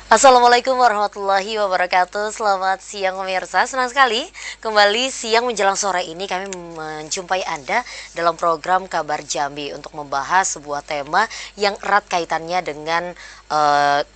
Assalamualaikum warahmatullahi wabarakatuh. Selamat siang pemirsa. Senang sekali kembali siang menjelang sore ini kami menjumpai Anda dalam program Kabar Jambi untuk membahas sebuah tema yang erat kaitannya dengan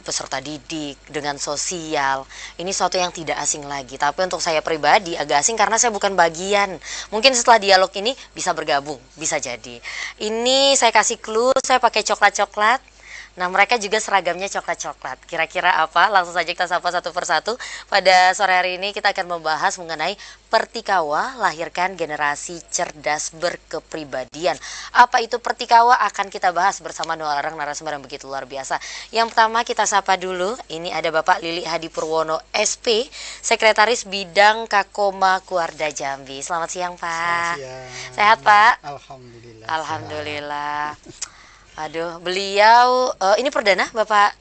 peserta didik, dengan sosial. Ini suatu yang tidak asing lagi. Tapi untuk saya pribadi agak asing karena saya bukan bagian. Mungkin setelah dialog ini bisa bergabung, bisa jadi. Ini saya kasih clue, saya pakai coklat-coklat. Nah, mereka juga seragamnya coklat-coklat. Kira-kira apa? Langsung saja kita sapa satu persatu. Pada sore hari ini kita akan membahas mengenai Pertikawa, lahirkan generasi cerdas berkepribadian. Apa itu Pertikawa? Akan kita bahas bersama dua orang narasumber yang begitu luar biasa. Yang pertama kita sapa dulu. Ini ada Bapak Lili Hadi Purwono, SP, Sekretaris Bidang Kakoma Kuarda Jambi. Selamat siang, Pak. Selamat siang. Sehat, Pak? Alhamdulillah. Alhamdulillah. Aduh, beliau ini perdana Bapak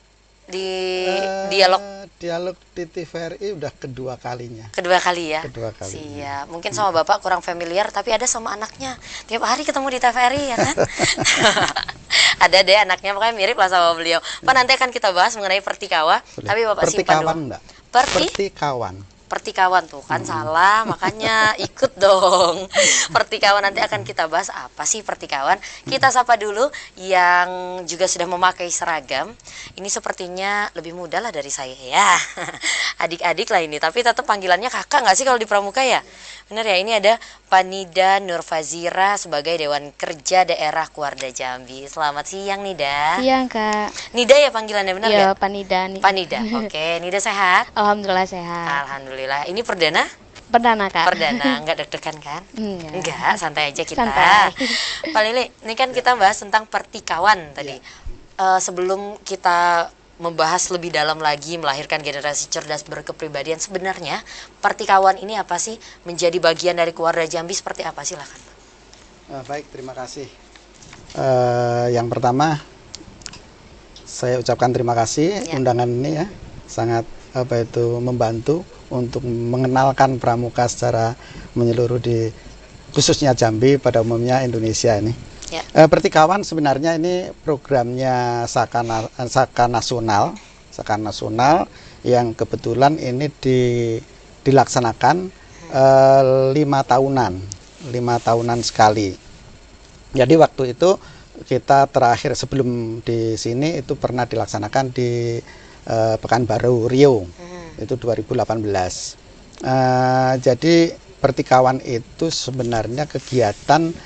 di dialog Dialog di TVRI udah kedua kalinya. kedua kali ya. Kedua kali. Siap. Mungkin sama Bapak kurang familiar, tapi ada sama anaknya. Tiap hari ketemu di TVRI ya kan? Ada deh anaknya, makanya mirip lah sama beliau. Pak, nanti akan kita bahas mengenai Pertikawa, tapi Bapak simpan dulu. Enggak? Pertikawan tuh kan salah, makanya ikut dong. Pertikawan nanti akan kita bahas apa sih pertikawan. Kita sapa dulu yang juga sudah memakai seragam. Ini sepertinya lebih muda lah dari saya ya. Adik-adik lah ini, tapi tetap panggilannya kakak nggak sih kalau di pramuka ya? Bener ya, ini ada Panida Nurfazira sebagai Dewan Kerja Daerah Kuarda Jambi. Selamat siang Nida. Siang Kak. Nida ya panggilannya, benar Ya, nggak? Panida nih. Panida. Oke, Nida sehat? Alhamdulillah sehat. Alhamdulillah. Ini perdana? Perdana Kak. Perdana, nggak deg-degan kan? Enggak, santai aja kita. Santai. Pak Lili, ini kan kita bahas tentang pertikawan tadi. Sebelum kita membahas lebih dalam lagi melahirkan generasi cerdas berkepribadian, sebenarnya pertikawan ini apa sih? Menjadi bagian dari Kuarda Jambi seperti apa? Silakan. Baik, terima kasih. Yang pertama, saya ucapkan terima kasih undangan ini ya, sangat membantu untuk mengenalkan pramuka secara menyeluruh di khususnya Jambi, pada umumnya Indonesia ini. Ya. Pertikawan sebenarnya ini programnya Saka Nasional yang kebetulan ini dilaksanakan 5 tahunan sekali. Jadi waktu itu kita terakhir sebelum di sini itu pernah dilaksanakan di Pekanbaru Riau, itu 2018. Jadi pertikawan itu sebenarnya kegiatan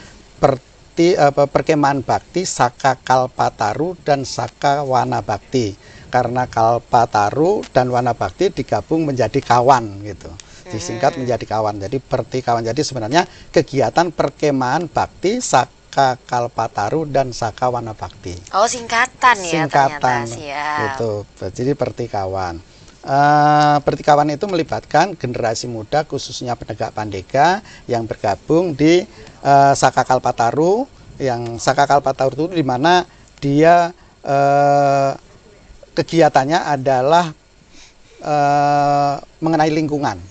perkemahan bakti Saka Kalpataru dan Saka Wana Bakti, karena Kalpataru dan Wana Bakti digabung menjadi kawan gitu, disingkat menjadi kawan. Jadi pertikawan, jadi sebenarnya kegiatan perkemahan bakti Saka Kalpataru dan Saka Wana Bakti. Oh, singkatan ya. Singkatan ternyata. Siap. itu, jadi pertikawan. Pertikawan itu melibatkan generasi muda khususnya penegak pandega yang bergabung di Saka Kalpataru. Yang Saka Kalpataru itu di mana dia kegiatannya adalah mengenai lingkungan.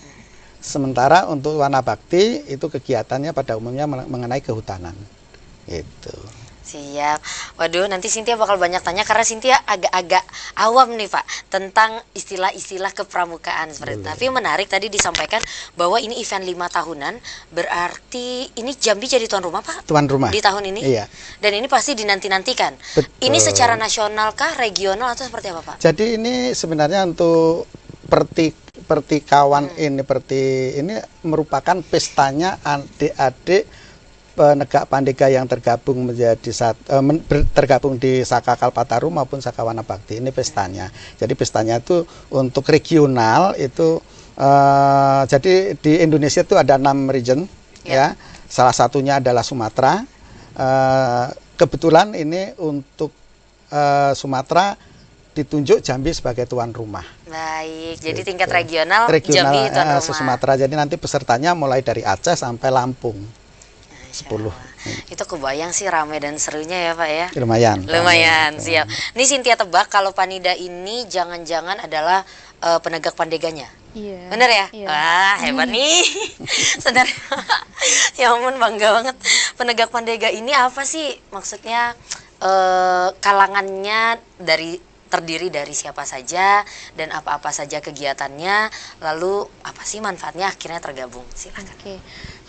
Sementara untuk Wana Bakti itu kegiatannya pada umumnya mengenai kehutanan. Itu. Siap. Waduh, nanti Cynthia bakal banyak tanya karena Cynthia agak-agak awam nih Pak tentang istilah-istilah kepramukaan seperti itu. Tapi menarik tadi disampaikan bahwa ini event 5 tahunan, berarti ini Jambi jadi tuan rumah Pak? Tuan rumah. Di tahun ini? Iya. Dan ini pasti dinanti-nantikan. Betul. Ini secara nasional kah, regional atau seperti apa Pak? Jadi ini sebenarnya untuk pertikawan ini merupakan pestanya adik-adik penegak pandega yang tergabung tergabung di Saka Kalpataru maupun Saka Wana Bakti. Ini pestanya. Jadi pestanya itu untuk regional itu jadi di Indonesia itu ada 6 region ya. Salah satunya adalah Sumatera. Kebetulan ini untuk Sumatera ditunjuk Jambi sebagai tuan rumah. Baik, jadi tingkat regional Jambi tuan rumah. Sumatera. Jadi nanti pesertanya mulai dari Aceh sampai Lampung. 10. Itu kebayang sih ramai dan serunya ya Pak ya. Lumayan. Siap. Ini Cynthia tebak kalau Panida ini jangan-jangan adalah penegak pandeganya. Iya. Bener ya? Iya. Wah, hebat nih. Sadar. Ya ampun, bangga banget. Penegak pandega ini apa sih? Maksudnya kalangannya dari terdiri dari siapa saja dan apa-apa saja kegiatannya, lalu apa sih manfaatnya akhirnya tergabung. Silakan. Oke.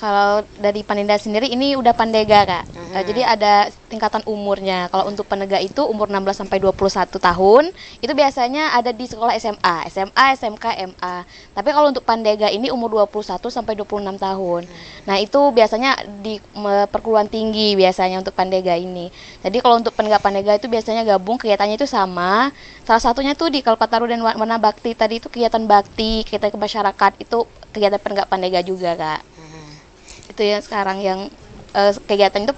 Kalau dari Pandega sendiri ini udah Pandega, Kak. Jadi ada tingkatan umurnya. Kalau untuk Pandega itu umur 16 sampai 21 tahun, itu biasanya ada di sekolah SMA, SMK, MA. Tapi kalau untuk Pandega ini umur 21 sampai 26 tahun. Nah, itu biasanya di perguruan tinggi biasanya untuk Pandega ini. Jadi kalau untuk Pandega itu biasanya gabung kegiatannya itu sama. Salah satunya tuh di Kalpataru dan Warna Bakti tadi itu kegiatan bakti, kegiatan ke masyarakat itu kegiatan Pandega juga, Kak. Itu yang sekarang yang kegiatan itu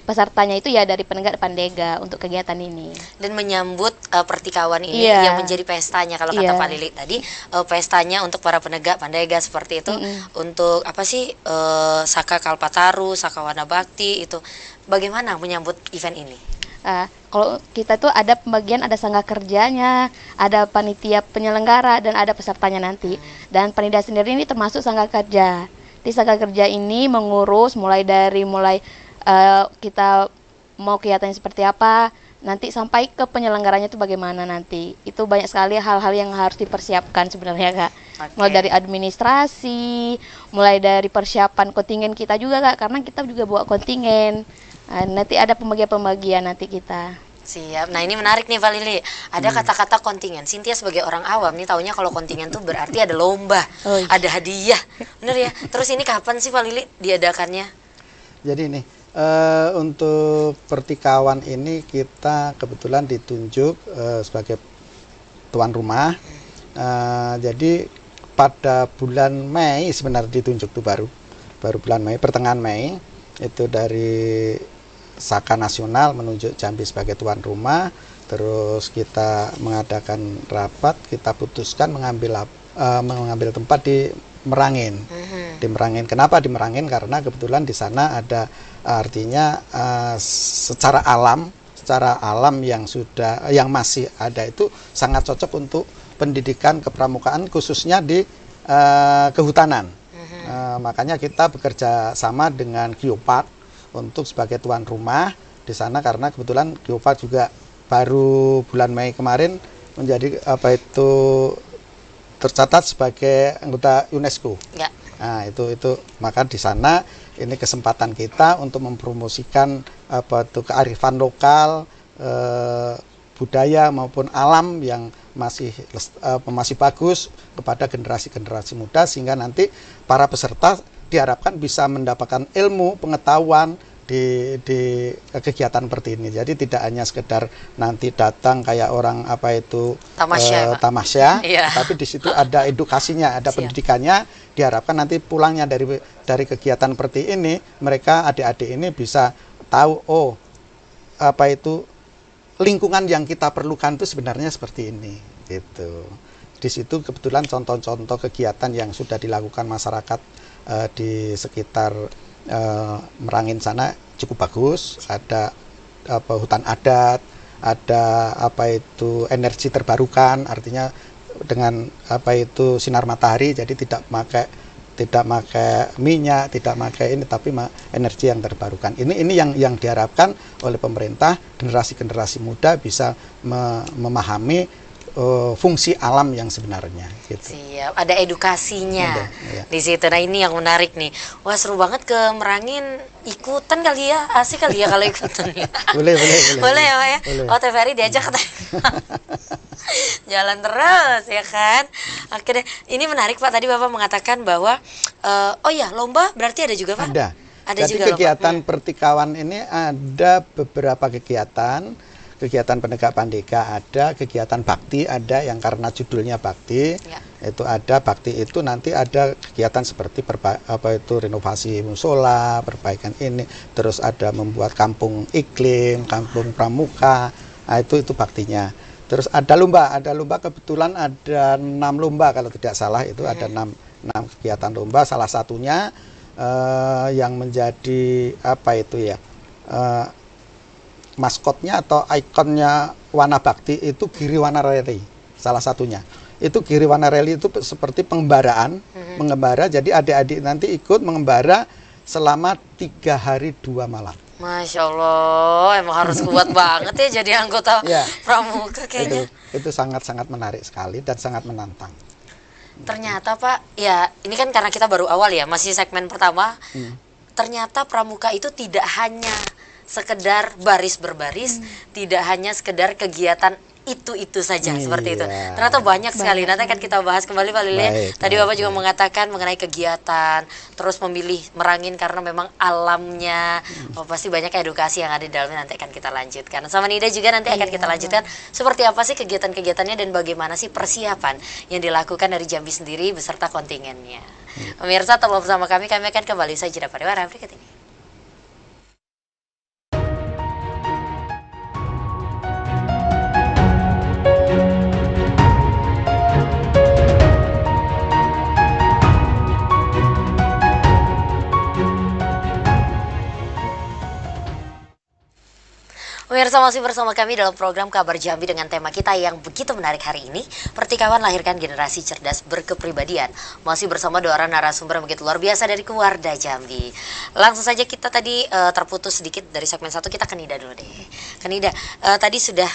pesertanya itu ya dari Pandega untuk kegiatan ini. Dan menyambut pertikawan ini Iya. yang menjadi pestanya kalau kata Iya. Pak Lili tadi, pestanya untuk para penegak Pandega seperti itu. Untuk apa sih Saka Kalpataru, Saka Warna Bakti itu bagaimana menyambut event ini? Kalau kita tuh ada pembagian, ada sangga kerjanya, ada panitia penyelenggara, dan ada pesertanya nanti. Dan Pandega sendiri ini termasuk sangga kerja. Di sangga kerja ini mengurus mulai kita mau kegiatannya seperti apa, nanti sampai ke penyelenggaranya itu bagaimana nanti. Itu banyak sekali hal-hal yang harus dipersiapkan sebenarnya, Kak. Mulai dari administrasi, mulai dari persiapan kontingen kita juga, Kak, karena kita juga bawa kontingen. Nanti ada pembagian-pembagian nanti kita. Siap. Nah, ini menarik nih Pak Lili. Ada kata-kata kontingen. Cynthia sebagai orang awam nih taunya kalau kontingen tuh berarti ada lomba, ada hadiah. Bener ya? Terus ini kapan sih Pak Lili diadakannya? Jadi ini untuk pertikawan ini kita kebetulan ditunjuk sebagai tuan rumah. Jadi pada bulan Mei sebenarnya ditunjuk tuh baru bulan Mei, pertengahan Mei itu dari Saka Nasional menunjuk Jambi sebagai tuan rumah. Terus kita mengadakan rapat, kita putuskan mengambil tempat di Merangin. Di Merangin. Kenapa di Merangin? Karena kebetulan di sana ada artinya secara alam yang masih ada itu sangat cocok untuk pendidikan kepramukaan khususnya di kehutanan. Makanya kita bekerja sama dengan Geopark untuk sebagai tuan rumah di sana, karena kebetulan Geopark juga baru bulan Mei kemarin menjadi tercatat sebagai anggota UNESCO. Ya. Nah, itu maka di sana ini kesempatan kita untuk mempromosikan kearifan lokal, budaya maupun alam yang masih bagus kepada generasi-generasi muda, sehingga nanti para peserta diharapkan bisa mendapatkan ilmu, pengetahuan di kegiatan seperti ini. Jadi tidak hanya sekedar nanti datang kayak orang tamasya, Iya. tapi di situ ada edukasinya, ada pendidikannya. Diharapkan nanti pulangnya dari kegiatan seperti ini, mereka adik-adik ini bisa tahu lingkungan yang kita perlukan itu sebenarnya seperti ini, gitu. Di situ kebetulan contoh-contoh kegiatan yang sudah dilakukan masyarakat di sekitar Merangin sana cukup bagus. Ada hutan adat, ada energi terbarukan, artinya dengan sinar matahari, jadi tidak pakai minyak, tidak pakai ini, tapi energi yang terbarukan. Ini yang diharapkan oleh pemerintah, generasi muda bisa memahami fungsi alam yang sebenarnya, gitu. Siap, ada edukasinya iya. di situ. Nah, ini yang menarik nih. Wah, seru banget ke Merangin, ikutan kali ya, asik kali ya kalau ikutan ya. Boleh Ya Pak ya. Boleh. Oh, TVRI diajak katanya. Jalan terus ya kan. Akhirnya ini menarik Pak, tadi Bapak mengatakan bahwa lomba berarti ada juga Pak? Ada Jadi juga kegiatan pertikawan ini ada beberapa kegiatan penegak Pandega, ada kegiatan bakti, ada yang karena judulnya bakti, ya. Itu ada bakti itu nanti ada kegiatan seperti renovasi musola, perbaikan ini, terus ada membuat kampung iklim, kampung pramuka, itu baktinya. Terus ada lomba kebetulan ada 6 lomba kalau tidak salah, itu ada 6 kegiatan lomba. Salah satunya yang menjadi maskotnya atau ikonnya Warna Bakti itu Giri Warna Reli, salah satunya. Itu Giri Warna Reli itu seperti pengembaraan, mengembara, jadi adik-adik nanti ikut mengembara selama 3 hari 2 malam. Masya Allah, emang harus kuat banget ya jadi anggota Ya. pramuka kayaknya. Itu sangat-sangat menarik sekali dan sangat menantang. Ternyata Pak, ya ini kan karena kita baru awal ya, masih segmen pertama. Ternyata pramuka itu tidak hanya sekedar baris berbaris, tidak hanya sekedar kegiatan itu saja seperti itu. Iya. Ternyata banyak sekali. Nanti akan kita bahas kembali Pak Lili. Baik, Tadi baik, Bapak juga mengatakan mengenai kegiatan, terus memilih merangin karena memang alamnya. Oh, pasti banyak edukasi yang ada di dalamnya, nanti akan kita lanjutkan. Sama Nida juga nanti akan kita lanjutkan seperti apa sih kegiatan-kegiatannya dan bagaimana sih persiapan yang dilakukan dari Jambi sendiri beserta kontingennya. Pemirsa, tetap bersama kami akan kembali saja jeda pariwara berikut ini. Pemirsa, masih bersama kami dalam program Kabar Jambi dengan tema kita yang begitu menarik hari ini, Pertikawan Lahirkan Generasi Cerdas Berkepribadian. Masih bersama dua orang narasumber yang begitu luar biasa dari Keluarga Jambi. Langsung saja kita tadi terputus sedikit dari segmen 1, kita ke Nida dulu deh. Ke Nida, tadi sudah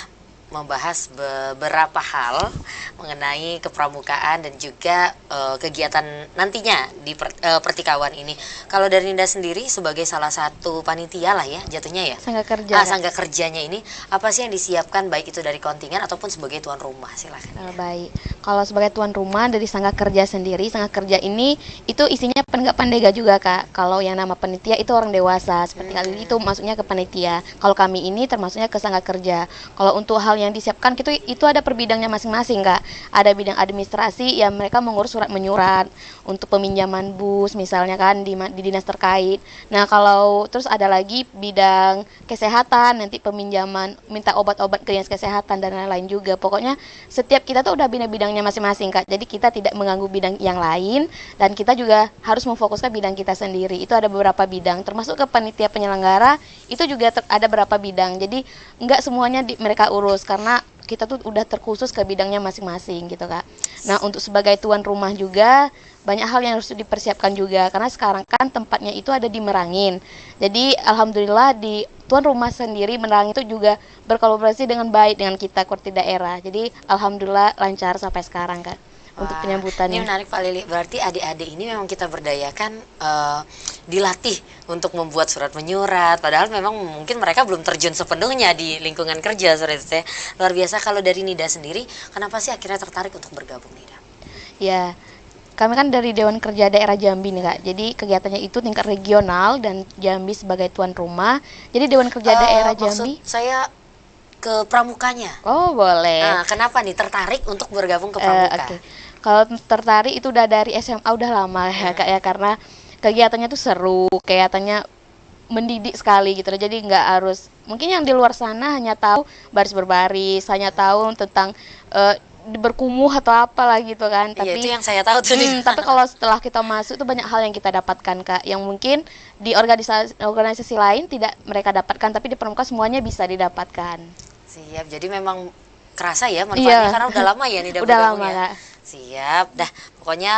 membahas beberapa hal mengenai kepramukaan dan juga kegiatan nantinya di pertikawan ini. Kalau dari Ninda sendiri sebagai salah satu panitia lah ya jatuhnya ya. Sangga kerja. Sangga kerjanya ini apa sih yang disiapkan baik itu dari kontingen ataupun sebagai tuan rumah? Silakan. Baik, kalau sebagai tuan rumah dari sangga kerja sendiri, sangga kerja ini itu isinya penegak pandega juga Kak. Kalau yang nama panitia itu orang dewasa, seperti kali itu masuknya ke panitia. Kalau kami ini termasuknya ke sangga kerja. Kalau untuk hal yang disiapkan itu ada per bidangnya masing-masing Kak. Ada bidang administrasi yang mereka mengurus surat menyurat untuk peminjaman bus misalnya kan di dinas terkait. Nah kalau terus ada lagi bidang kesehatan, nanti peminjaman minta obat-obat ke dinas kesehatan dan lain-lain juga. Pokoknya setiap kita tuh udah bidang-bidangnya masing-masing Kak. Jadi kita tidak mengganggu bidang yang lain dan kita juga harus memfokuskan bidang kita sendiri. Itu ada beberapa bidang termasuk ke panitia penyelenggara itu juga ada beberapa bidang. Jadi enggak semuanya mereka urus karena kita tuh udah terkhusus ke bidangnya masing-masing gitu Kak. Nah untuk sebagai tuan rumah juga banyak hal yang harus dipersiapkan juga karena sekarang kan tempatnya itu ada di Merangin. Jadi alhamdulillah di tuan rumah sendiri Merangin itu juga berkolaborasi dengan baik dengan kita Korti daerah. Jadi alhamdulillah lancar sampai sekarang Kak. Untuk penyambutannya. Ini menarik Pak Lili, berarti adik-adik ini memang kita berdayakan dilatih untuk membuat surat menyurat, padahal memang mungkin mereka belum terjun sepenuhnya di lingkungan kerja seperti itu. Luar biasa. Kalau dari Nida sendiri, kenapa sih akhirnya tertarik untuk bergabung Nida? Ya, kami kan dari Dewan Kerja Daerah Jambi nih Kak. Jadi kegiatannya itu tingkat regional dan Jambi sebagai tuan rumah. Jadi Dewan Kerja Daerah Jambi. Saya ke pramukanya. Oh boleh. Nah, kenapa nih tertarik untuk bergabung ke pramuka? Okay. Kalau tertarik itu udah dari SMA udah lama ya Kak ya, karena kegiatannya tuh seru, kegiatannya mendidik sekali gitu. Jadi nggak harus, mungkin yang di luar sana hanya tahu baris berbaris, hanya tahu tentang berkumuh atau apalah gitu kan. Iya, Tapi itu yang saya tahu tuh. tapi kalau setelah kita masuk itu banyak hal yang kita dapatkan Kak, yang mungkin di organisasi lain tidak mereka dapatkan, tapi di pramuka semuanya bisa didapatkan. Siap, jadi memang kerasa ya manfaatnya karena udah lama ya Nida udah bergabung lama ya. Kak. Siap, dah pokoknya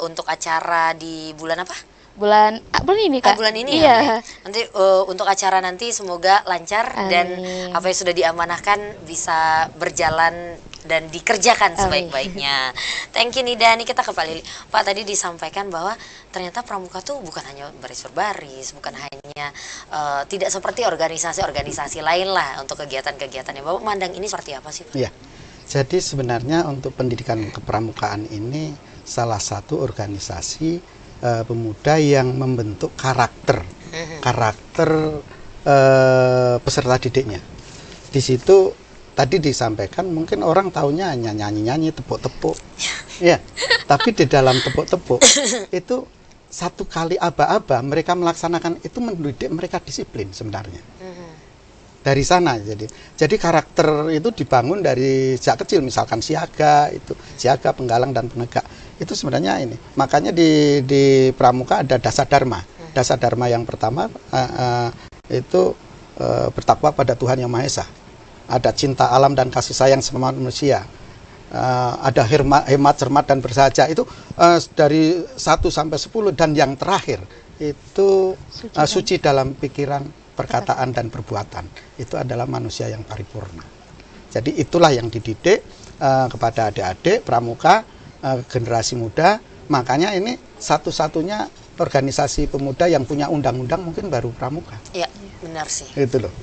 untuk acara di bulan apa? Bulan ini Kak. Bulan ini iya. ya. Nanti untuk acara nanti semoga lancar. Amin. Dan apa yang sudah diamanahkan bisa berjalan dan dikerjakan sebaik-baiknya. Thank you Nida. Nih kita ke Pak Lili. Pak, tadi disampaikan bahwa ternyata pramuka tuh bukan hanya baris berbaris, bukan hanya tidak seperti organisasi-organisasi lain lah untuk kegiatan-kegiatannya. Bapak mandang ini seperti apa sih Pak? Iya. Jadi sebenarnya untuk pendidikan kepramukaan ini salah satu organisasi pemuda yang membentuk karakter peserta didiknya. Di situ tadi disampaikan mungkin orang taunya hanya nyanyi-nyanyi, tepuk-tepuk, ya. Tapi di dalam tepuk-tepuk itu satu kali aba-aba mereka melaksanakan itu mendidik mereka disiplin sebenarnya. Dari sana jadi karakter itu dibangun dari sejak kecil, misalkan siaga, penggalang dan penegak itu sebenarnya ini. Makanya di pramuka ada dasar dharma. Dasar dharma yang pertama itu bertakwa pada Tuhan Yang Maha Esa. Ada cinta alam dan kasih sayang sama manusia. Ada hemat, cermat dan bersahaja. Itu dari 1 sampai 10, dan yang terakhir itu suci dalam pikiran perkataan dan perbuatan. Itu adalah manusia yang paripurna. Jadi itulah yang dididik kepada adik-adik pramuka, generasi muda. Makanya ini satu-satunya organisasi pemuda yang punya undang-undang mungkin baru pramuka. Iya, benar sih. Itu loh.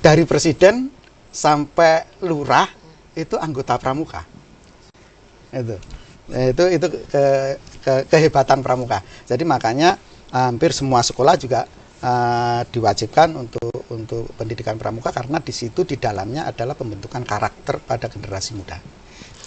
Dari presiden sampai lurah itu anggota pramuka. Itu kehebatan pramuka. Jadi makanya hampir semua sekolah juga diwajibkan untuk pendidikan pramuka, karena di situ di dalamnya adalah pembentukan karakter pada generasi muda.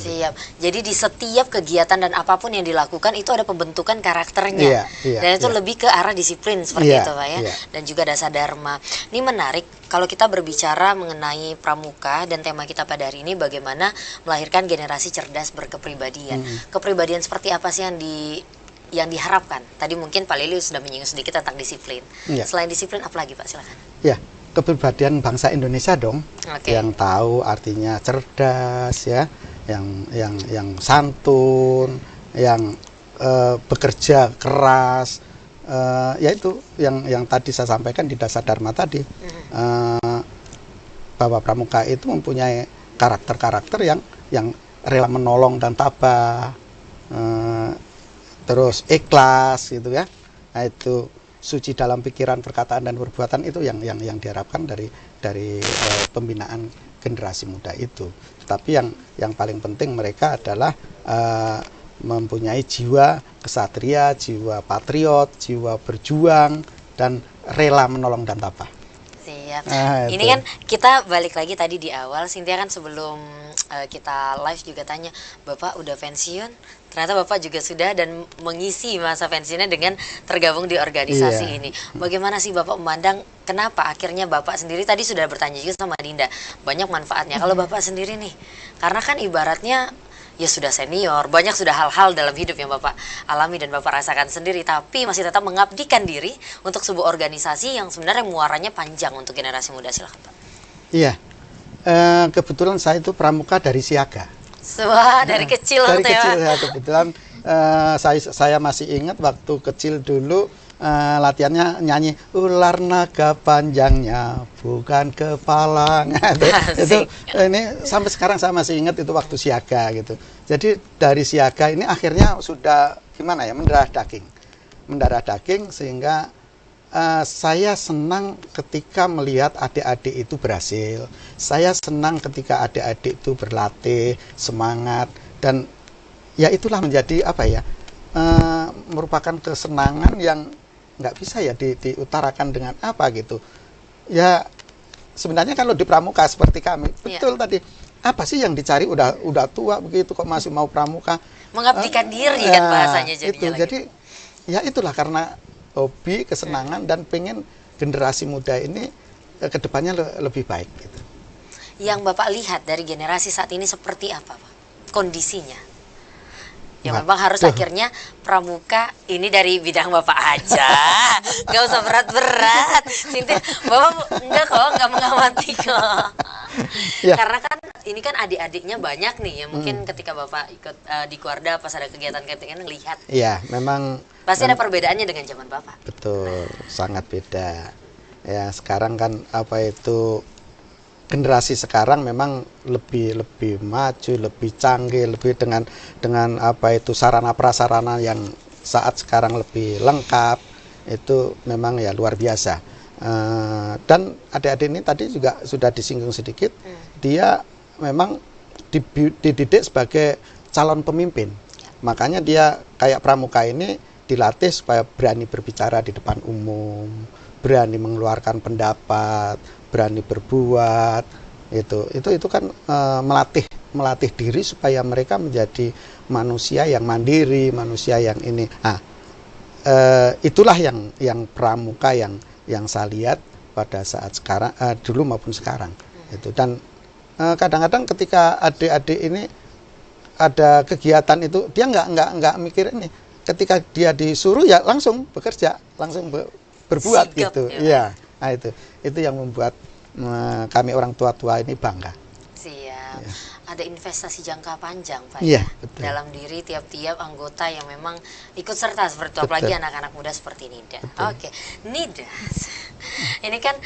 Siap. Jadi di setiap kegiatan dan apapun yang dilakukan itu ada pembentukan karakternya. Dan itu lebih ke arah disiplin seperti itu, Pak ya. Dan juga dasar dharma. Ini menarik kalau kita berbicara mengenai pramuka, dan tema kita pada hari ini bagaimana melahirkan generasi cerdas berkepribadian. Kepribadian seperti apa sih yang diharapkan? Tadi mungkin Pak Lili sudah menyinggung sedikit tentang disiplin. Selain disiplin apa lagi, Pak? Silakan. Ya, kepribadian bangsa Indonesia dong. Yang tahu artinya cerdas ya, yang santun, yang bekerja keras, yaitu yang tadi saya sampaikan di dasar dharma tadi, bahwa pramuka itu mempunyai karakter-karakter yang rela menolong dan tabah, terus ikhlas gitu ya. Nah, itu suci dalam pikiran, perkataan dan perbuatan, itu yang diharapkan dari pembinaan generasi muda itu. Tapi yang paling penting mereka adalah mempunyai jiwa kesatria, jiwa patriot, jiwa berjuang, dan rela menolong dan tabah. Siap. Ini kan kita balik lagi tadi di awal, Cynthia kan sebelum kita live juga tanya, Bapak udah pensiun? Ternyata Bapak juga sudah, dan mengisi masa pensiunnya dengan tergabung di organisasi ini. Bagaimana sih Bapak memandang, kenapa akhirnya Bapak sendiri, tadi sudah bertanya juga sama Dinda, banyak manfaatnya. Kalau Bapak sendiri nih, karena kan ibaratnya ya sudah senior, banyak sudah hal-hal dalam hidup yang Bapak alami dan Bapak rasakan sendiri, tapi masih tetap mengabdikan diri untuk sebuah organisasi yang sebenarnya muaranya panjang untuk generasi muda. Silahkan Pak. Iya, kebetulan saya itu pramuka dari Siaga. Wah, dari kecil. Dari kecil ya, kebetulan saya masih ingat waktu kecil dulu latihannya nyanyi ular naga panjangnya bukan kepala. itu ini sampai sekarang saya masih ingat itu waktu Siaga gitu. Jadi dari Siaga ini akhirnya sudah gimana ya, mendarah daging sehingga saya senang ketika melihat adik-adik itu berhasil. Saya senang ketika adik-adik itu berlatih, semangat, dan ya itulah menjadi apa ya, merupakan kesenangan yang nggak bisa ya diutarakan dengan apa gitu. Ya sebenarnya kalau di pramuka seperti kami, betul tadi, apa sih yang dicari, udah tua begitu kok masih mau pramuka? Mengabdikan diri kan bahasanya jadinya itu. Jadi ya itulah karena hobi, kesenangan, dan pengen generasi muda ini kedepannya lebih baik gitu. Yang Bapak lihat dari generasi saat ini seperti apa, Pak? Kondisinya? Yang memang harus akhirnya pramuka ini dari bidang Bapak aja. Gak usah berat-berat. Sintia, Bapak enggak mengamati kok. Karena kan ini kan adik-adiknya banyak nih, ya mungkin ketika Bapak ikut di Kuarda pas ada kegiatan-kegiatan lihat. Iya, memang pasti ada perbedaannya dengan zaman Bapak. Betul, sangat beda. Ya, sekarang kan generasi sekarang memang lebih maju, lebih canggih, lebih dengan sarana prasarana yang saat sekarang lebih lengkap. Itu memang ya luar biasa. Dan adik-adik ini tadi juga sudah disinggung sedikit, dia memang dididik sebagai calon pemimpin. Makanya dia kayak pramuka ini dilatih supaya berani berbicara di depan umum, berani mengeluarkan pendapat, berani berbuat. Itu kan melatih diri supaya mereka menjadi manusia yang mandiri, manusia yang ini. Itulah yang pramuka yang saya lihat pada saat sekarang, dulu maupun sekarang. Dan kadang-kadang ketika adik-adik ini ada kegiatan itu, dia nggak mikir ini. Ketika dia disuruh ya langsung bekerja, langsung berbuat. Sigap, gitu. Ya. Nah, itu yang membuat kami orang tua-tua ini bangga. Siap. Ya. Ada investasi jangka panjang, Pak. Ya, betul. Dalam diri tiap-tiap anggota yang memang ikut serta seperti itu, apalagi anak-anak muda seperti Nida. Oke, Nida. Ini kan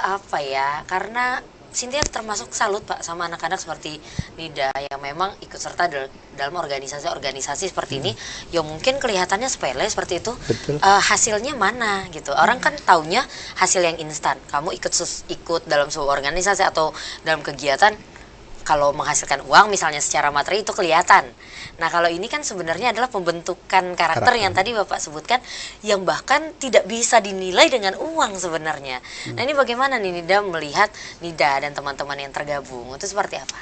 apa ya? Karena Cynthia termasuk salut Pak sama anak-anak seperti Nida yang memang ikut serta dalam organisasi-organisasi seperti ini. Ya mungkin kelihatannya sepele seperti itu. Betul. Hasilnya mana gitu. Orang kan taunya hasil yang instan. Kamu ikut dalam sebuah organisasi atau dalam kegiatan, kalau menghasilkan uang misalnya secara materi itu kelihatan. Nah kalau ini kan sebenarnya adalah pembentukan karakter yang tadi Bapak sebutkan, yang bahkan tidak bisa dinilai dengan uang sebenarnya. Nah ini bagaimana nih Nida melihat Nida dan teman-teman yang tergabung itu seperti apa?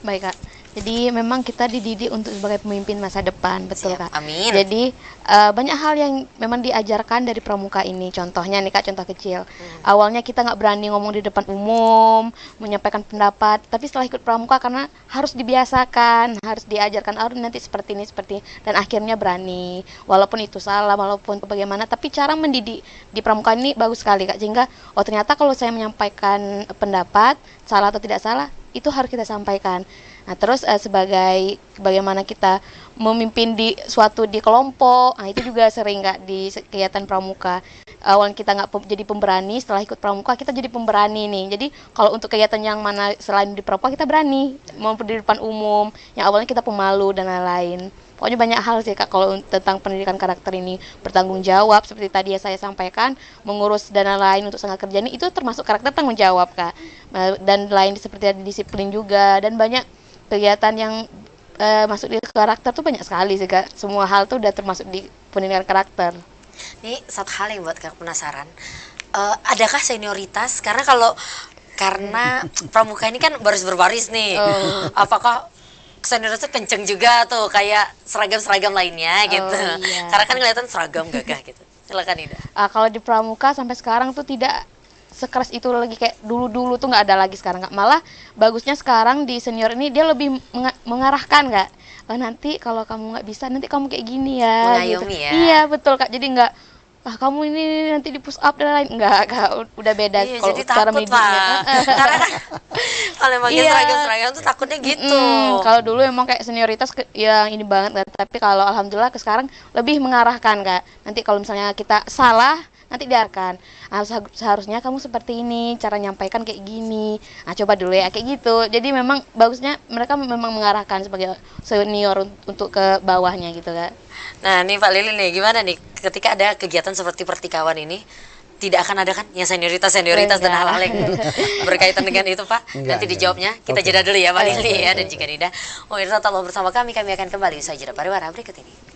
Baik Kak, jadi memang kita dididik untuk sebagai pemimpin masa depan, betul Siap. Kak. Amin. Jadi banyak hal yang memang diajarkan dari pramuka ini. Contohnya nih Kak, contoh kecil. Awalnya kita nggak berani ngomong di depan umum, menyampaikan pendapat. Tapi setelah ikut pramuka, karena harus dibiasakan, harus diajarkan, oh nanti seperti ini, seperti ini. Dan akhirnya berani. Walaupun itu salah, walaupun bagaimana. Tapi cara mendidik di pramuka ini bagus sekali Kak. Sehingga, oh ternyata kalau saya menyampaikan pendapat, salah atau tidak salah, itu harus kita sampaikan. Nah, terus sebagai bagaimana kita memimpin di kelompok, nah itu juga sering Kak di kegiatan pramuka. Awal kita nggak jadi pemberani, setelah ikut pramuka kita jadi pemberani nih. Jadi kalau untuk kegiatan yang mana selain di pramuka kita berani, mau di depan umum, yang awalnya kita pemalu dan lain-lain. Pokoknya banyak hal sih Kak kalau tentang pendidikan karakter ini. Bertanggung jawab seperti tadi ya saya sampaikan, mengurus dana lain untuk sangat kerja ini itu termasuk karakter tanggung jawab Kak. Dan lain seperti disiplin juga, dan banyak kegiatan yang masuk di karakter tuh banyak sekali sih Kak. Semua hal tuh udah termasuk di pendidikan karakter. Ini satu hal yang buat Kak penasaran. Adakah senioritas? Karena pramuka ini kan baris-berbaris nih. Apakah senioritasnya kenceng juga tuh kayak seragam-seragam lainnya gitu? Iya. Karena kan kelihatan seragam gagah gitu. Silakan Ida. Kalau di pramuka sampai sekarang tuh tidak sekeras itu lagi kayak dulu-dulu tuh, nggak ada lagi sekarang Kak. Malah bagusnya sekarang di senior ini dia lebih mengarahkan Kak. Nanti kalau kamu nggak bisa nanti kamu kayak gini ya. Mengayomi gitu. ya. Iya betul Kak. Jadi nggak kamu ini nanti di push up dan lain, enggak Kak, udah beda Iya, kalau jadi cara takut mediknya. Pak. Karena kan kalau yang pakai Iya. seragam-seragam tuh takutnya gitu. Kalau dulu emang kayak senioritas yang ini banget Kak. Tapi kalau alhamdulillah ke sekarang lebih mengarahkan Kak. Nanti kalau misalnya kita salah, nanti diarahkan. Seharusnya kamu seperti ini, cara nyampaikan kayak gini. Coba dulu ya kayak gitu. Jadi memang bagusnya mereka memang mengarahkan sebagai senior untuk ke bawahnya gitu Kak. Nah nih Pak Lili nih, gimana nih ketika ada kegiatan seperti pertikawan ini, tidak akan ada kan yang senioritas dan hal-hal yang berkaitan dengan itu Pak? Nanti dijawabnya, kita jeda dulu ya Pak Lili ya, dan juga Nida. Pemirsa tetaplah bersama kami akan kembali usai jeda pariwara berikut ini.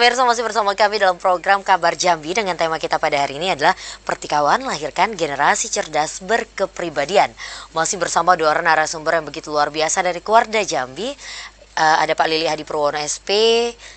Pemirsa masih bersama kami dalam program Kabar Jambi dengan tema kita pada hari ini adalah Pertikawan Lahirkan Generasi Cerdas Berkepribadian. Masih bersama dua orang narasumber yang begitu luar biasa dari Keluarga Jambi. Ada Pak Lili Hadi Purwono SP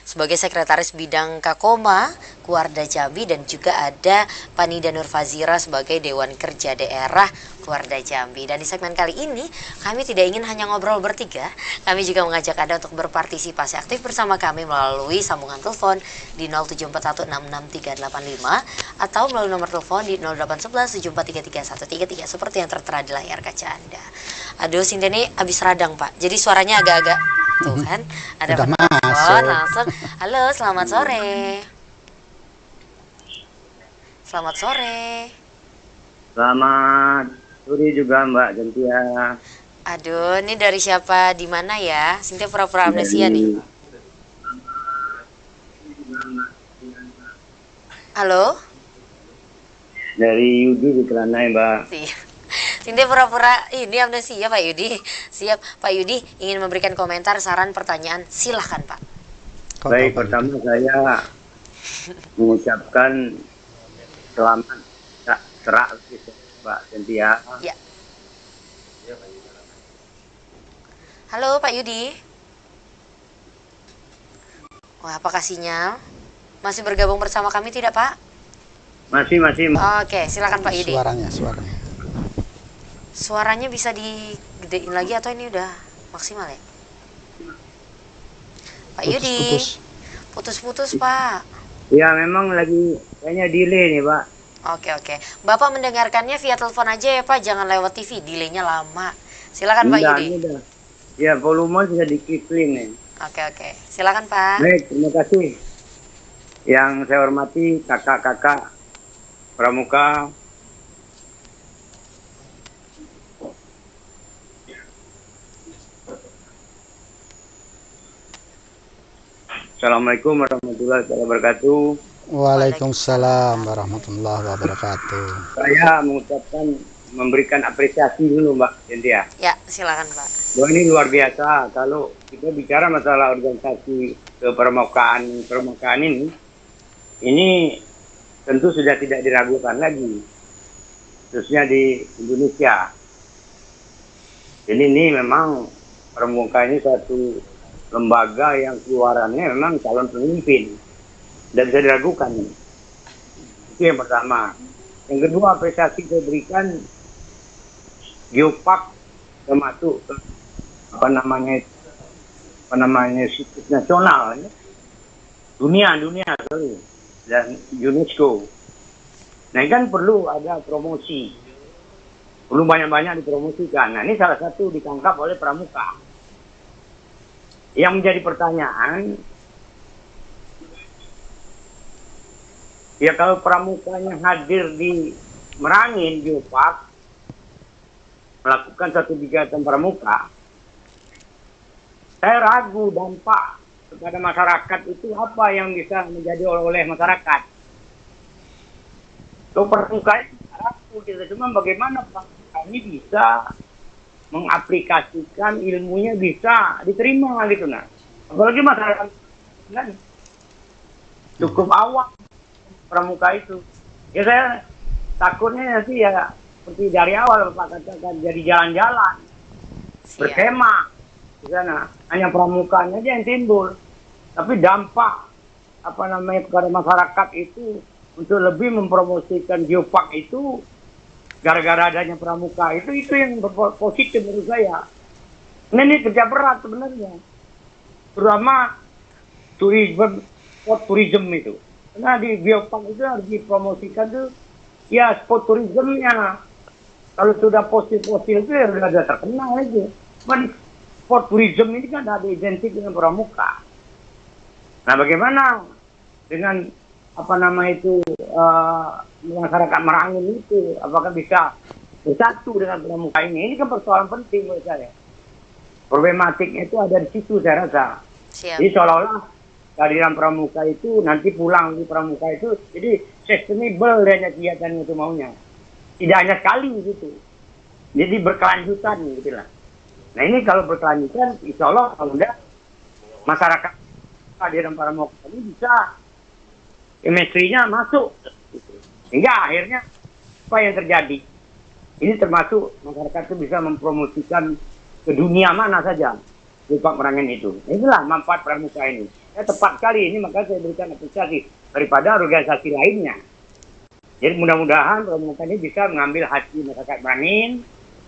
sebagai Sekretaris Bidang Kakoma Keluarga Jambi, dan juga ada Pak Nida Nur Fazira sebagai Dewan Kerja Daerah Keluarga Jambi. Dan di segmen kali ini kami tidak ingin hanya ngobrol bertiga, kami juga mengajak Anda untuk berpartisipasi aktif bersama kami melalui sambungan telepon di 0741663385 atau melalui nomor telepon di 081174333133 seperti yang tertera di layar kaca Anda. Aduh, Sinta ini habis radang Pak, jadi suaranya agak-agak tuh kan ada Udah penelpon masuk. langsung. Halo, selamat sore. Selamat sore. Selamat sore juga Mbak Jantia. Aduh, ini dari siapa, di mana ya? Sinta pura-pura amnesia nih. Halo? Dari Yudi di Kelanai Mbak. Sinta pura-pura ini amnesia Pak Yudi. Siap, Pak Yudi ingin memberikan komentar, saran, pertanyaan, silahkan Pak. Baik, pertama saya mengucapkan selamat serak gitu, Mbak Jantia. Ya. Halo Pak Yudi. Wah, apakah sinyal? Masih bergabung bersama kami tidak Pak? Masih Mbak. Oke, silakan Pak Yudi. Suaranya. Suaranya bisa digedein lagi atau ini udah maksimal ya? Pak Yudi, Putus-putus. putus-putus Pak. Ya memang lagi kayaknya delay nih Pak. Oke. Bapak mendengarkannya via telepon aja ya Pak, jangan lewat TV, delaynya lama. Silakan Pak Enggak, Yudi. ini udah. Ya volume sudah dikipling nih. Oke. Silakan Pak. Baik, terima kasih. Yang saya hormati kakak-kakak pramuka, Assalamualaikum warahmatullahi wabarakatuh. Waalaikumsalam warahmatullahi wabarakatuh. Saya mengucapkan memberikan apresiasi dulu Mbak Cynthia. Ya, silakan Pak. Bahwa ini luar biasa kalau kita bicara masalah organisasi kepramukaan ini tentu sudah tidak diragukan lagi, khususnya di Indonesia. Jadi ini memang pramuka ini satu lembaga yang keluarannya memang calon pemimpin, dan bisa diragukan. Itu yang pertama. Yang kedua, apresiasi saya berikan Geopark termasuk apa namanya situs nasional ya. dunia sorry, dan UNESCO. Nah ini kan perlu ada promosi, perlu banyak-banyak dipromosikan. Nah ini salah satu ditangkap oleh pramuka. Yang menjadi pertanyaan, ya kalau pramukanya hadir di Merangin Geopark melakukan satu kegiatan pramuka, saya ragu dampak kepada masyarakat itu apa yang bisa menjadi oleh masyarakat. Kalau pramuka ragu gitu, cuma bagaimana pramuka ini bisa mengaplikasikan ilmunya bisa diterima gitu nah. Apalagi masyarakat kan cukup awam pramuka itu. Ya saya takutnya nanti ya seperti dari awal Bapak katakan jadi jalan-jalan, berkemah di sana. Hanya pramukanya aja yang timbul. Tapi dampak kepada masyarakat itu untuk lebih mempromosikan Geopark itu gara-gara adanya pramuka itu yang positif menurut saya. Ini kerja berat sebenarnya, terutama sport tourism itu. Karena di Geopark itu harus dipromosikan tuh ya sport tourismnya. Kalau sudah fosil-fosil itu ya sudah ada terkenal aja. Cuman sport tourism ini kan ada identik dengan pramuka. Nah bagaimana dengan masyarakat Merangin itu, apakah bisa bersatu dengan pramuka ini? Ini kan persoalan penting menurut saya. Problematiknya itu ada di situ saya rasa. Siap. Jadi seolah-olah kehadiran pramuka itu nanti pulang di pramuka itu jadi sustainable dengan kegiatan itu maunya. Tidak hanya sekali gitu. Jadi berkelanjutan gitu lah. Nah ini kalau berkelanjutan, insya Allah kemudian masyarakat kehadiran pramuka ini bisa chemistry-nya masuk. Hingga akhirnya apa yang terjadi? Ini termasuk masyarakat itu bisa mempromosikan ke dunia mana saja Geopark Merangin itu. Inilah manfaat pramuka ini. Tepat sekali ini, maka saya berikan apresiasi daripada organisasi lainnya. Jadi mudah-mudahan pramuka ini bisa mengambil hati masyarakat Merangin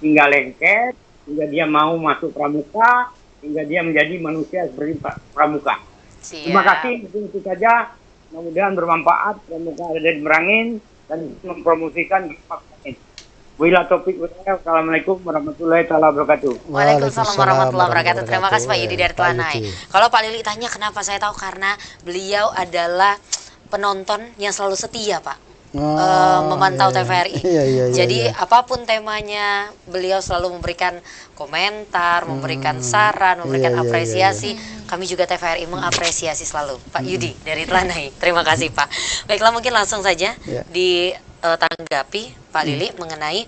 hingga lengket, hingga dia mau masuk pramuka, hingga dia menjadi manusia seperti pramuka. Siap. Terima kasih, itu saja. Mudah-mudahan bermanfaat pramuka ada di Merangin dan mempromosikan Geopark Merangin. Wabillahi taufiq wal hidayah. Assalamualaikum warahmatullahi wabarakatuh. Waalaikumsalam warahmatullahi wabarakatuh. Terima kasih Pak Yudi dari Pak Telanai. Yudi. Kalau Pak Lili tanya kenapa, saya tahu karena beliau adalah penonton yang selalu setia Pak. Memantau iya. TVRI. Iya, Jadi iya. apapun temanya beliau selalu memberikan komentar, memberikan saran, memberikan Iya, iya, apresiasi. Kami juga TVRI mengapresiasi selalu Pak Yudi dari Telanai. Terima kasih Pak. Baiklah, mungkin langsung saja Iya. ditanggapi Pak Lili mengenai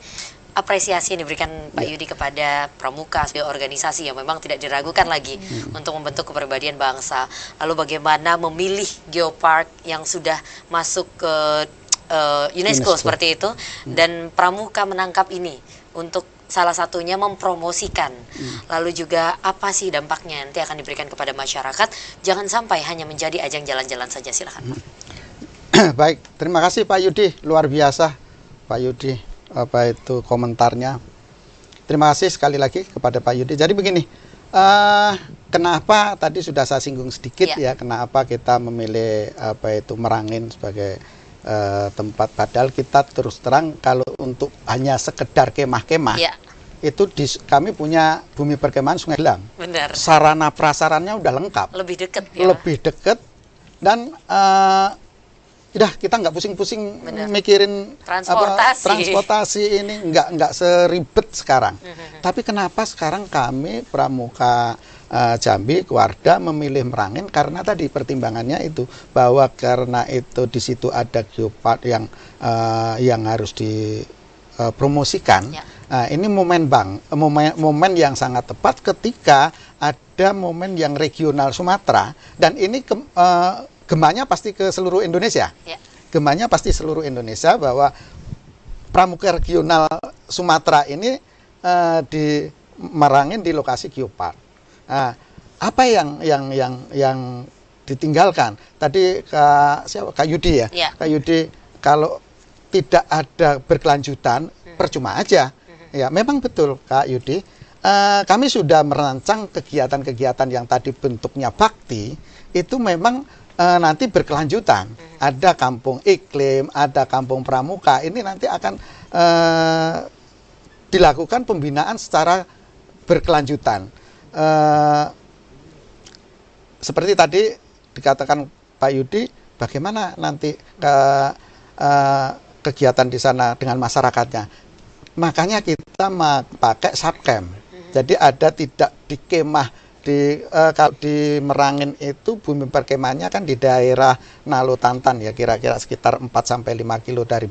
apresiasi yang diberikan Pak Yudi kepada pramuka sebagai organisasi yang memang tidak diragukan lagi untuk membentuk kepribadian bangsa. Lalu bagaimana memilih Geopark yang sudah masuk ke UNESCO seperti itu, dan pramuka menangkap ini untuk salah satunya mempromosikan. Lalu juga apa sih dampaknya nanti akan diberikan kepada masyarakat? Jangan sampai hanya menjadi ajang jalan-jalan saja. Silakan Pak. Baik, terima kasih Pak Yudi, luar biasa Pak Yudi, apa itu komentarnya. Terima kasih sekali lagi kepada Pak Yudi. Jadi begini, kenapa tadi sudah saya singgung sedikit ya, kenapa kita memilih Merangin sebagai tempat, padahal kita terus terang kalau untuk hanya sekedar kemah-kemah itu kami punya bumi perkemahan Sungai Gelam. Benar. Sarana prasarannya udah lengkap. Lebih dekat ya. Lebih dekat dan udah kita nggak pusing-pusing mikirin transportasi ini nggak seribet sekarang. Tapi kenapa sekarang kami Pramuka Jambi Warda memilih Merangin, karena tadi pertimbangannya itu bahwa karena itu di situ ada geopark yang harus dipromosikan. Ini momen yang sangat tepat ketika ada momen yang regional Sumatera, dan ini gembanya pasti ke seluruh Indonesia. Gembanya pasti seluruh Indonesia bahwa pramuka regional Sumatera ini di Merangin di lokasi geopark. Apa yang ditinggalkan? Tadi Kak Yudi ya, Kak Yudi, kalau tidak ada berkelanjutan percuma aja. Ya, memang betul Kak Yudi. Kami sudah merancang kegiatan-kegiatan yang tadi bentuknya bakti itu memang nanti berkelanjutan. Ada kampung iklim, ada kampung pramuka. Ini nanti akan dilakukan pembinaan secara berkelanjutan. Seperti tadi dikatakan Pak Yudi, bagaimana nanti kegiatan di sana dengan masyarakatnya. Makanya kita pakai subcamp. Jadi ada tidak di kemah kalau di Merangin itu bumi perkemahannya kan di daerah Nalo Tantan ya, kira-kira sekitar 4 sampai 5 kilo dari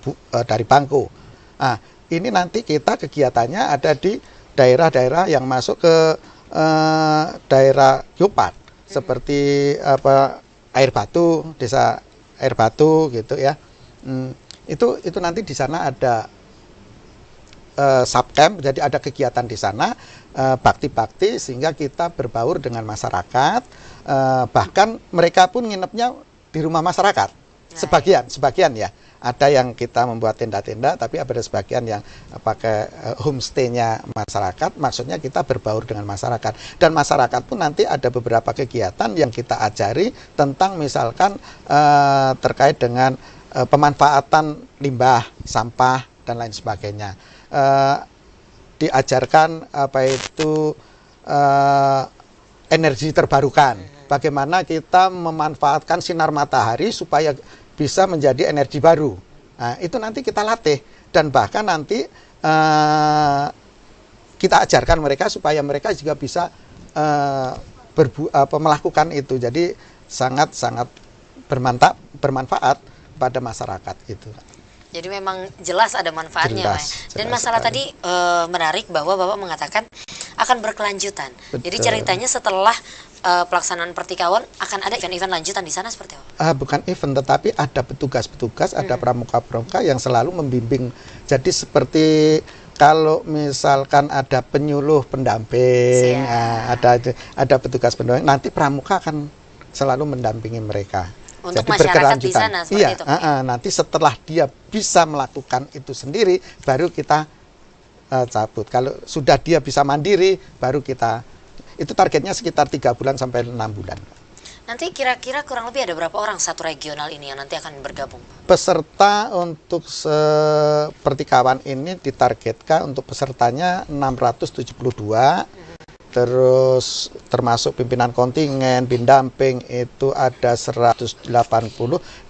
Bangko. Ini nanti kita kegiatannya ada di daerah-daerah yang masuk ke daerah geopark seperti Air Batu, desa Air Batu gitu ya. Itu nanti di sana ada subcamp, jadi ada kegiatan di sana bakti-bakti sehingga kita berbaur dengan masyarakat, bahkan mereka pun nginepnya di rumah masyarakat. Sebagian ya. Ada yang kita membuat tenda-tenda, tapi ada sebagian yang pakai homestay-nya masyarakat. Maksudnya kita berbaur dengan masyarakat. Dan masyarakat pun nanti ada beberapa kegiatan yang kita ajari tentang misalkan terkait dengan pemanfaatan limbah, sampah, dan lain sebagainya. Diajarkan energi terbarukan. Bagaimana kita memanfaatkan sinar matahari supaya bisa menjadi energi baru. Itu nanti kita latih dan bahkan nanti kita ajarkan mereka supaya mereka juga bisa melakukan itu. Jadi sangat-sangat bermanfaat pada masyarakat itu. Jadi memang jelas ada manfaatnya, jelas, dan masalah sekali. Tadi menarik bahwa Bapak mengatakan akan berkelanjutan. Betul. Jadi ceritanya setelah pelaksanaan pertikaian akan ada event-event lanjutan di sana seperti apa? Bukan event, tetapi ada petugas-petugas, ada pramuka-pramuka yang selalu membimbing. Jadi seperti kalau misalkan ada penyuluh pendamping, ada petugas pendamping, nanti pramuka akan selalu mendampingi mereka. Untuk jadi masyarakat di sana seperti itu. Nanti setelah dia bisa melakukan itu sendiri, baru kita cabut. Kalau sudah dia bisa mandiri, baru kita, itu targetnya sekitar 3 bulan sampai 6 bulan. Nanti kira-kira kurang lebih ada berapa orang satu regional ini yang nanti akan bergabung? Peserta untuk pertikaian ini ditargetkan untuk pesertanya 672. Terus termasuk pimpinan kontingen, pendamping itu ada 180,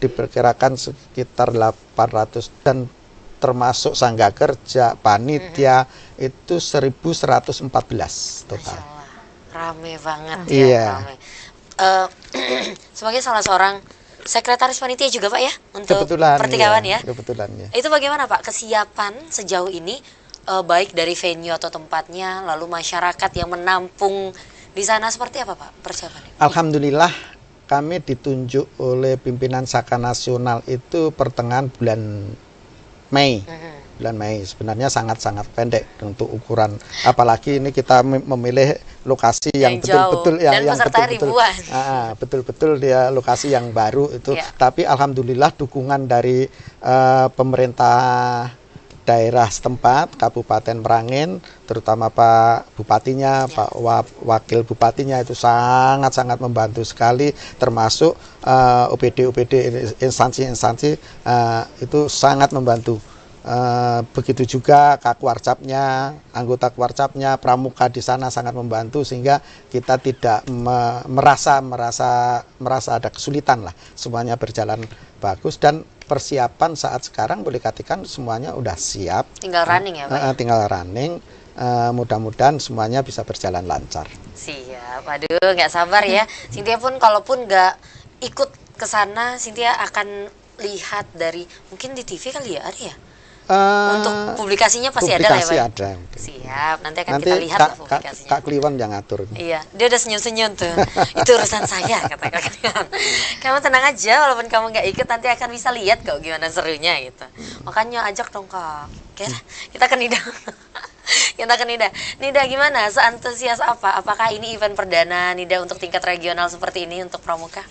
diperkirakan sekitar 800, dan termasuk sangga kerja, panitia itu 1114 total. Rame banget ya. Rame. Sebagai salah seorang sekretaris panitia juga Pak ya untuk pertikaian ya. Kebetulan ya. Itu bagaimana Pak kesiapan sejauh ini? Baik dari venue atau tempatnya, lalu masyarakat yang menampung di sana seperti apa Pak persiapannya? Alhamdulillah kami ditunjuk oleh pimpinan Saka Nasional itu pertengahan bulan Mei. Bulan Mei sebenarnya sangat-sangat pendek untuk ukuran, apalagi ini kita memilih lokasi yang betul-betul yang betul-betul dia lokasi yang baru itu. Tapi alhamdulillah dukungan dari pemerintah daerah setempat, Kabupaten Merangin, terutama Pak Bupatinya, Pak Wakil Bupatinya itu sangat-sangat membantu sekali, termasuk OPD instansi-instansi itu sangat membantu. Begitu juga Kakwarcapnya, anggota Kakwarcapnya, pramuka di sana sangat membantu sehingga kita tidak merasa ada kesulitan lah, semuanya berjalan bagus dan persiapan saat sekarang boleh katakan semuanya udah siap. Tinggal running ya Pak? Tinggal running, mudah-mudahan semuanya bisa berjalan lancar. Siap, aduh nggak sabar ya. Cynthia pun kalaupun nggak ikut ke sana, Cynthia akan lihat dari mungkin di TV kali ya, ada ya? Untuk publikasinya pasti ada lah ya Pak? Ada. Siap, nanti akan kita lihat lah publikasinya. Kak Kliwon yang ngatur. Iya, dia udah senyum-senyum tuh. Itu urusan saya, kata Kak Kliwon. Kamu tenang aja, walaupun kamu nggak ikut nanti akan bisa lihat kok gimana serunya gitu. Makanya ajak dong Kak. Oke, kita ke Nida. Kita ke Nida. Nida gimana? Seantusias apa? Apakah ini event perdana Nida untuk tingkat regional seperti ini untuk pramuka?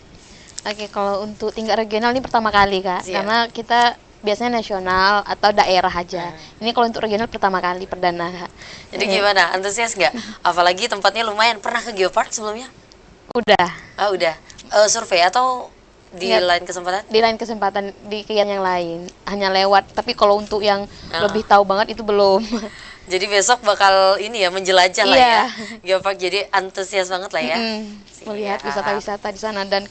Oke, kalau untuk tingkat regional ini pertama kali Kak, Siap. karena kita biasanya nasional atau daerah aja. Ini kalau untuk regional pertama kali perdana Kak. Jadi gimana? Antusias nggak? Apalagi tempatnya lumayan. Pernah ke Geopark sebelumnya? Udah. Ah udah. Survei atau di Nggak. lain kesempatan? Di lain kesempatan di kegiatan yang lain hanya lewat, tapi kalau untuk yang lebih tahu banget itu belum. Jadi besok bakal ini ya menjelajah lah Iya. ya. Geopark jadi antusias banget lah ya. Melihat Siap. wisata-wisata di sana dan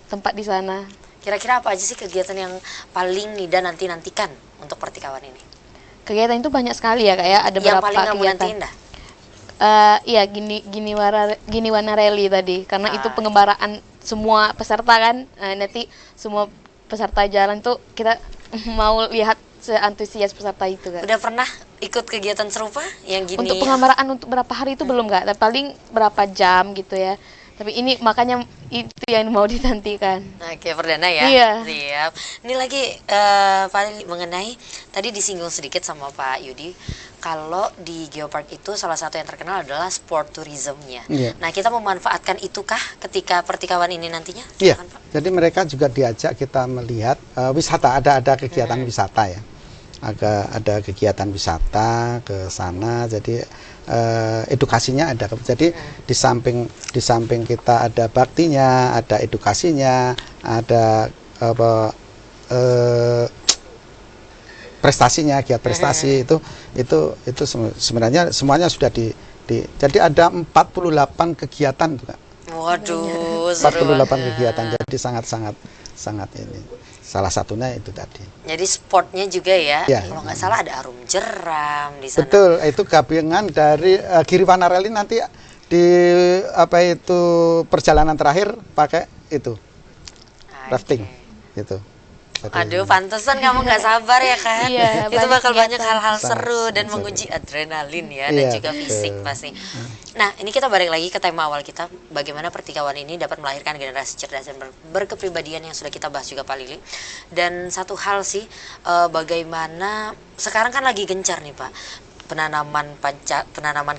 tempat di sana. Kira-kira apa aja sih kegiatan yang paling Nida nantikan untuk pertikawan ini? Kegiatan itu banyak sekali ya Kak ya, ada Yang berapa paling kamu kegiatan. nantiin dah? Iya, gini warna rally tadi, karena itu Ah. pengembaraan semua peserta kan. Nanti semua peserta jalan tuh kita mau lihat seantusias peserta itu Kak. Udah pernah ikut kegiatan serupa yang gini? Untuk pengembaraan untuk berapa hari itu belum Kak, tapi paling berapa jam gitu ya. Tapi ini makanya itu yang mau ditantikan. Oke, perdana ya. Iya. Siap. Ini lagi Pak Lili, mengenai tadi disinggung sedikit sama Pak Yudi, kalau di Geopark itu salah satu yang terkenal adalah sport tourism-nya. Iya. Nah, kita memanfaatkan itukah ketika pertikawan ini nantinya? Iya. Silakan, Pak. Jadi mereka juga diajak kita melihat wisata, ada kegiatan wisata ya. Ada kegiatan wisata ke sana, jadi edukasinya ada. Jadi di samping kita ada baktinya, ada edukasinya, ada prestasinya, giat prestasi itu sebenarnya semuanya sudah jadi ada 48 kegiatan juga. Waduh, seru 48 banget. kegiatan, jadi sangat ini. Salah satunya itu tadi. Jadi sportnya juga ya. Ya. Kalau nggak salah ada arum jeram di sana. Betul, itu gabungan dari Giriwana Rally nanti di perjalanan terakhir pakai itu rafting gitu. Jadi, Aduh, pantesan kamu nggak sabar ya kan? Iya, Itu banyak bakal banyak kegiatan. hal-hal Sangat, seru dan sangat menguji adrenalin ya, dan Iya, juga fisik betul. pasti. Nah, ini kita balik lagi ke tema awal kita, bagaimana pertikawan ini dapat melahirkan generasi cerdas dan berkepribadian yang sudah kita bahas juga Pak Lili. Dan satu hal sih, bagaimana sekarang kan lagi gencar nih Pak, penanaman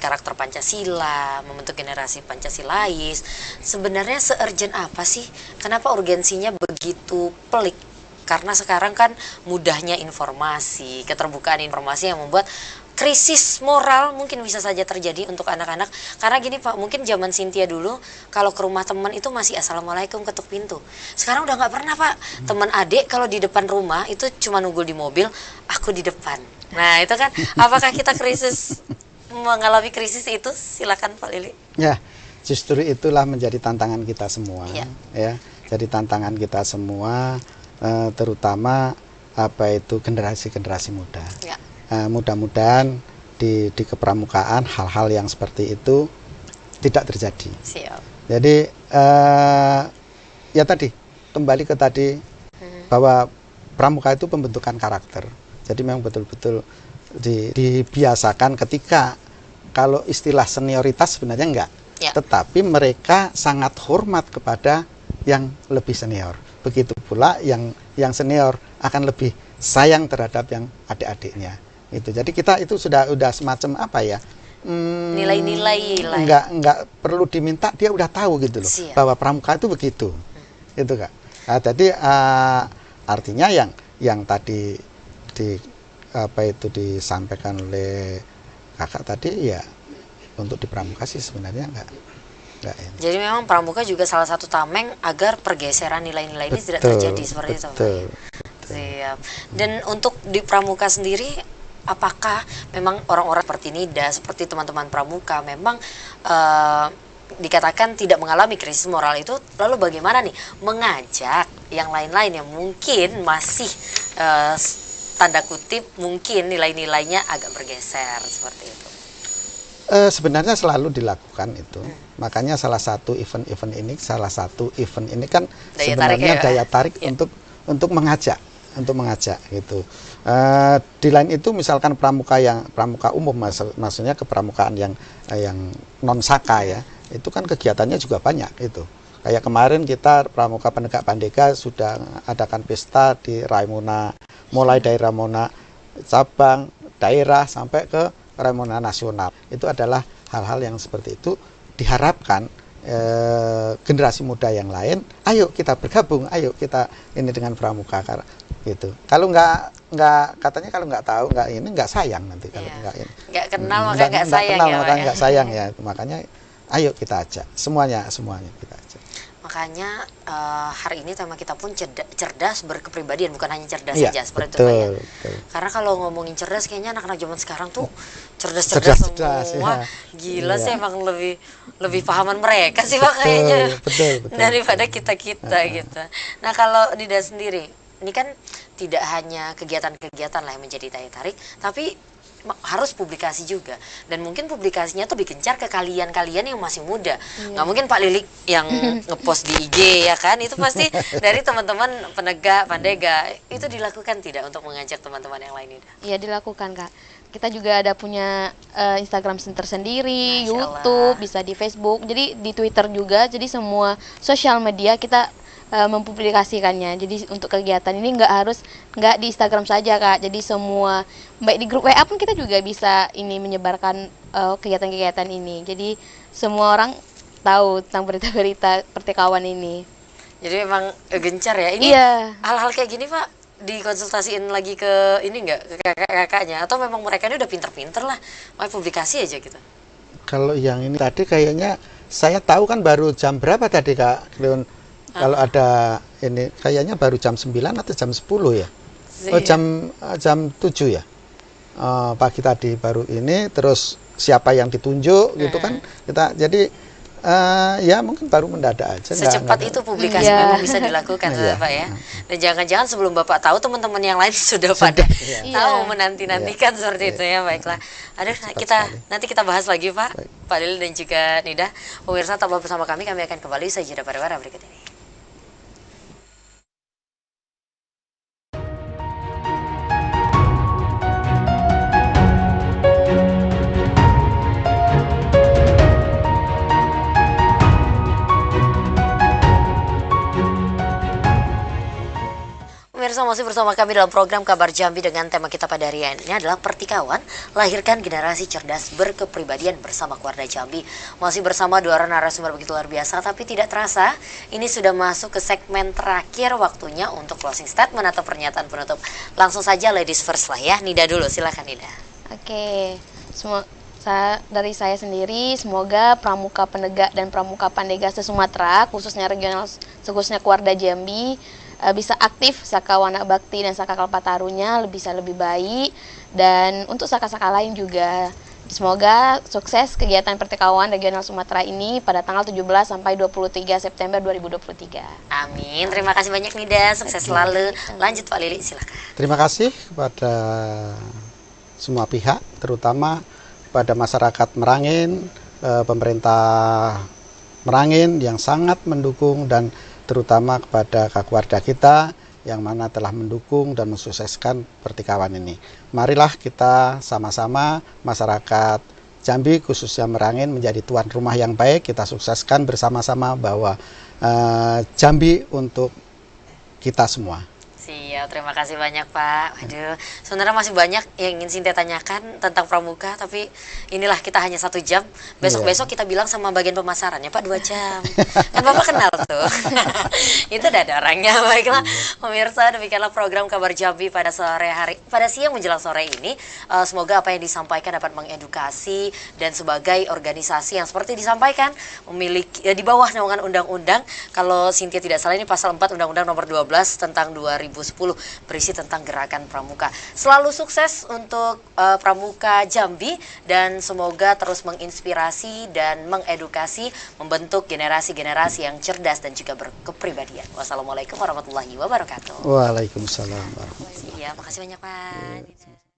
karakter Pancasila, membentuk generasi Pancasilais. Sebenarnya se-urgent apa sih? Kenapa urgensinya begitu pelik? Karena sekarang kan mudahnya informasi, keterbukaan informasi yang membuat krisis moral mungkin bisa saja terjadi untuk anak-anak. Karena gini Pak, mungkin zaman Cynthia dulu kalau ke rumah teman itu masih assalamualaikum ketuk pintu. Sekarang udah nggak pernah Pak. Teman adik kalau di depan rumah itu cuma nunggu di mobil, aku di depan. Nah itu kan, apakah kita mengalami krisis itu? Silakan Pak Lili. ya, justru itulah menjadi tantangan kita semua. Iya. Ya, jadi tantangan kita semua, terutama generasi muda. Ya. Mudah-mudahan di kepramukaan hal-hal yang seperti itu tidak terjadi. Siap. Jadi ya tadi kembali ke tadi bahwa pramuka itu pembentukan karakter. Jadi memang betul-betul dibiasakan ketika kalau istilah senioritas sebenarnya enggak, Ya. tetapi mereka sangat hormat kepada yang lebih senior. Begitu pula yang senior akan lebih sayang terhadap yang adik-adiknya. Itu. Jadi kita itu sudah semacam apa ya? Nilai-nilai lah. Enggak perlu diminta, dia udah tahu gitu loh. Siap. Bahwa pramuka itu begitu. Itu Kak. Nah, jadi artinya yang tadi apa itu disampaikan oleh kakak tadi ya, untuk di pramuka sih sebenarnya enggak ini. Jadi memang pramuka juga salah satu tameng agar pergeseran nilai-nilai ini tidak terjadi seperti itu, Pak. Betul. Siap. Dan untuk di pramuka sendiri, apakah memang orang-orang seperti Nida, seperti teman-teman pramuka memang dikatakan tidak mengalami krisis moral itu, lalu bagaimana nih mengajak yang lain-lain yang mungkin masih tanda kutip mungkin nilai-nilainya agak bergeser seperti itu? Sebenarnya selalu dilakukan itu. Makanya salah satu event ini kan Daya sebenarnya tarik ya, daya tarik ya. untuk mengajak gitu. Di lain itu misalkan pramuka umum, maksudnya kepramukaan yang non saka ya, itu kan kegiatannya juga banyak itu. Kayak kemarin kita pramuka penegak Pandega sudah adakan pesta di Raimuna, mulai dari Raimuna cabang, daerah sampai ke Raimuna nasional. Itu adalah hal-hal yang seperti itu diharapkan generasi muda yang lain, ayo kita bergabung, ayo kita ini dengan pramuka gitu. Kalau nggak katanya kalau nggak tahu nggak sayang nanti kalau nggak kenal maka nggak sayang kenal, ya, maka Pak, ya? nggak sayang ya. Makanya ayo kita ajak semuanya kita ajak. Makanya hari ini tema kita pun cerdas berkepribadian, bukan hanya cerdas Iya, saja seperti betul, itu, Pak, ya. betul. Karena kalau ngomongin cerdas, kayaknya anak-anak zaman sekarang tuh cerdas Cerdas, semua. ya. Gila Iya. sih, emang lebih pahaman mereka sih, Pak, kayaknya betul, daripada kita gitu. Nah, kalau Nida sendiri, ini kan tidak hanya kegiatan-kegiatan lah yang menjadi daya tarik, tapi harus publikasi juga, dan mungkin publikasinya tuh dikencar ke kalian-kalian yang masih muda. Nggak mungkin Pak Lilik yang ngepost di IG ya kan, itu pasti dari teman-teman penegak Pandega. Itu dilakukan tidak untuk mengajak teman-teman yang lain itu? Iya, dilakukan, Kak. Kita juga ada punya Instagram tersendiri, Masya YouTube, Allah. bisa di Facebook, jadi di Twitter juga. Jadi semua sosial media kita mempublikasikannya. Jadi untuk kegiatan ini nggak di Instagram saja, Kak. Jadi semua baik di grup WA pun kita juga bisa ini menyebarkan kegiatan-kegiatan ini. Jadi semua orang tahu tentang berita-berita pertikawan ini. Jadi memang gencar ya. Ini Iya. hal-hal kayak gini, Pak, dikonsultasiin lagi ke ini nggak, ke kakak-kakaknya, atau memang mereka ini udah pinter-pinter lah, makanya publikasi aja gitu? Kalau yang ini tadi kayaknya saya tahu kan baru jam berapa tadi Kak Leon? Kalau ada ini kayaknya baru jam 9 atau jam 10 ya? Oh, jam 7 ya? Pagi tadi baru ini, terus siapa yang ditunjuk gitu kan, kita jadi ya mungkin baru mendadak aja. Secepat nggak- itu publikasi Iya. memang bisa dilakukan, Iya. Pak, ya. Dan jangan-jangan sebelum Bapak tahu, teman-teman yang lain sudah pada Iya. tahu, menanti-nantikan seperti itu ya. Baiklah. Aduh, nanti kita bahas lagi, Pak. Baik. Pak Lili dan juga Nida. Pemirsa, tetaplah bersama kami akan kembali saja pada berikut ini. Pemirsa, masih bersama kami dalam program Kabar Jambi dengan tema kita pada hari ini adalah pertikawan, lahirkan generasi cerdas berkepribadian bersama Keluarga Jambi. Masih bersama dua orang narasumber begitu luar biasa, tapi tidak terasa ini sudah masuk ke segmen terakhir, waktunya untuk closing statement atau pernyataan penutup. Langsung saja ladies first lah ya. Nida dulu, silakan Nida. Oke, dari saya sendiri, semoga pramuka penegak dan pramuka Pandega se-Sumatera, khususnya Keluarga Jambi, bisa aktif Saka Wana Bakti dan Saka Kalpatarunya bisa lebih baik, dan untuk saka-saka lain juga semoga sukses kegiatan pertikawan regional Sumatera ini pada tanggal 17 sampai 23 September 2023. Amin. Terima kasih banyak Nida, sukses selalu. Lanjut Pak Lili, silakan. Terima kasih kepada semua pihak, terutama pada masyarakat Merangin, pemerintah Merangin yang sangat mendukung, dan terutama kepada keluarga kita yang mana telah mendukung dan mensukseskan pertikawan ini. Marilah kita sama-sama masyarakat Jambi khususnya Merangin menjadi tuan rumah yang baik. Kita sukseskan bersama-sama bahwa Jambi untuk kita semua. Siap. Siap, terima kasih banyak Pak. Waduh, sebenarnya masih banyak yang ingin Sintia tanyakan tentang pramuka, tapi inilah kita hanya 1 jam. Besok-besok kita bilang sama bagian pemasarannya Pak 2 jam. Kan Bapak kenal tuh. Itu udah ada orangnya. Baiklah, pemirsa, demikianlah program Kabar Jambi pada siang menjelang sore ini. Semoga apa yang disampaikan dapat mengedukasi dan sebagai organisasi yang seperti disampaikan memiliki di bawah naungan undang-undang, kalau Sintia tidak salah ini pasal 4 Undang-Undang Nomor 12 tentang 2010 berisi tentang gerakan pramuka. Selalu sukses untuk pramuka Jambi dan semoga terus menginspirasi dan mengedukasi, membentuk generasi-generasi yang cerdas dan juga berkepribadian. Wassalamualaikum warahmatullahi wabarakatuh. Waalaikumsalam warahmatullahi wabarakatuh. Iya, makasih banyak Pak.